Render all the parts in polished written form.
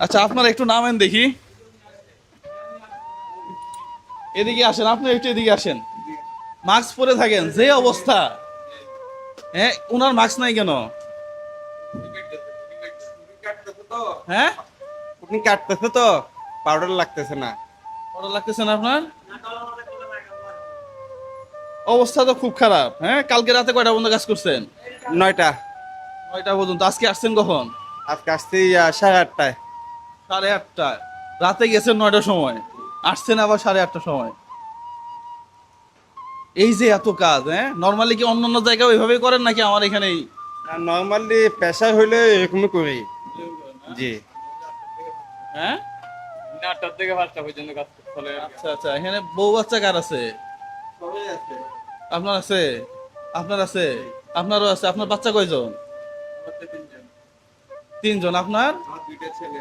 আচ্ছা আপনারা একটু নামেন দেখি, এদিকে আসেন, আপনি একটু এদিকে আসেন। মাস্ক পরে থাকেন যে অবস্থা, হ্যাঁ উনার মাস্ক নাই কেন? হ্যাঁ আপনি কাটতেছে তো পাউডার লাগতেছে না। ভালো লাগতেছে না আপনার? অবস্থা তো খুব খারাপ। হ্যাঁ কালকে রাতে কয়টা পর্যন্ত কাজ করছেন? 9টা। 9টা পর্যন্ত। আজকে আসছেন কখন? আজকে আসছি 8:30টায়। 8:30টায়। রাতে গেছেন 9টার সময়, আসছেন আবার 8:30টার সময়। এই যে এত কাজ, হ্যাঁ নর্মালি কি অন্য অন্য জায়গায় ওইভাবেই করেন নাকি আমার এখানেই? নর্মালি পেশা হইলে এরকমই করি। জি। হ্যাঁ 8টা থেকে 5টা পর্যন্ত কাজ চলে। আচ্ছা আচ্ছা, এখানে বউ বাচ্চা কার আছে? আপনার আছে? আপনার আছে? আপনারও আছে? আপনার বাচ্চা কয়জন? 3জন। আপনার? আমার 2টা ছেলে।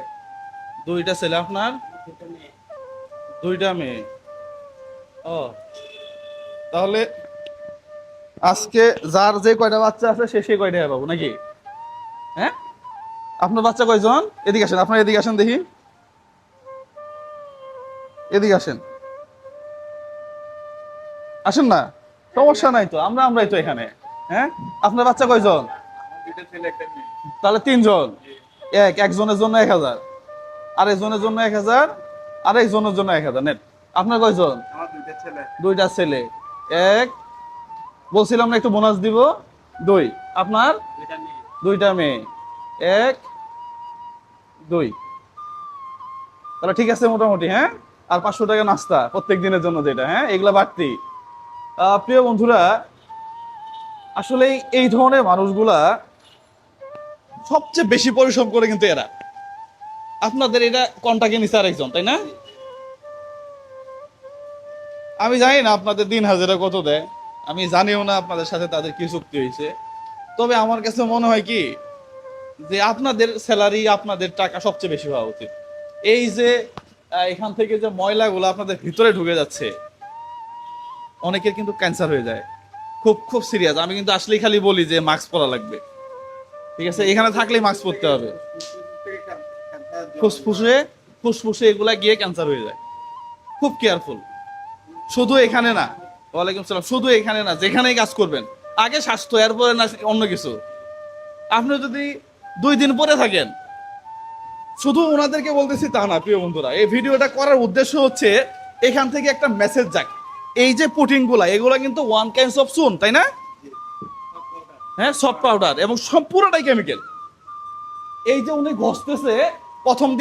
2টা ছেলে। আপনার? 2টা মেয়ে। ও, তাহলে আজকে যার যে কয়টা বাচ্চা আছে সে সেই কয়টা পাবো নাকি? হ্যাঁ আপনার বাচ্চা কয়জন? এদিকে আসেন, আপনার এদিকে আসেন দেখি, এদিকে আসেন, আসেন না, সমস্যা নাই তো, আমরাই তো এখানে। হ্যাঁ আপনার বাচ্চা কয়জন? আমার 2টা ছেলে একটা মেয়ে। তাহলে 3জন। একজনের জন্য 1000, আরেকজনের জন্য 1000, আরেকজনের জন্য 1000 নেট। আপনার কয়জন? আমার 2টা ছেলে। 2টা ছেলে। এক, বলছিলাম না একটু বোনাস দিব। 2। আপনার? 2টা মেয়ে। 2টা মেয়ে। 1, 2। তাহলে ঠিক আছে মোটামুটি। হ্যাঁ আর 500 টাকা নাস্তা প্রত্যেক দিনের জন্য, যেটা হ্যাঁ এগুলা বাড়তি। প্রিয় বন্ধুরা, আসলে এই ধরনের মানুষগুলা সবচেয়ে বেশি পরিশ্রম করে কিন্তু এরা। আপনাদের এটা কন্টাকে নিছে আরেকজন, তাই না? আমি জানি না আপনাদের দিন হাজিরা কত দেয়, আমি জানিও না আপনাদের সাথে তাদের কি চুক্তি হয়েছে। তবে আমার কাছে মনে হয় কি, যে আপনাদের স্যালারি, আপনাদের টাকা সবচেয়ে বেশি হওয়া উচিত। এই যে এখান থেকে যে ময়লাগুলো আপনাদের ভিতরে ঢুকে যাচ্ছে, অনেকের কিন্তু ক্যান্সার হয়ে যায়। খুব খুব সিরিয়াস। আমি কিন্তু আসলেই খালি বলি যে মাস্ক পরা লাগবে, ঠিক আছে? এখানে থাকলেই মাস্ক পরতে হবে। ফুসফুসে ফুসফুসে এগুলা গিয়ে ক্যান্সার হয়ে যায়। খুব কেয়ারফুল। শুধু এখানে না, ওয়ালাইকুম সালাম, শুধু এখানে না, যেখানেই কাজ করবেন আগে স্বাস্থ্য, এরপরে না অন্য কিছু। আপনি যদি 2 দিন পরে থাকেন, শুধু ওনাদেরকে বলতেছি তা না প্রিয় বন্ধুরা, এই ভিডিওটা করার উদ্দেশ্য হচ্ছে এখান থেকে একটা মেসেজ যাক। এই যে পুটিং গুলা, এগুলা কিন্তু ওয়ান কাইন্ডস অফ সুন, তাই না? হ্যাঁ সফট পাউডার, এবং সব পুরোটাই কেমিক্যাল। এই যে উনি ঘষতেছে প্রথম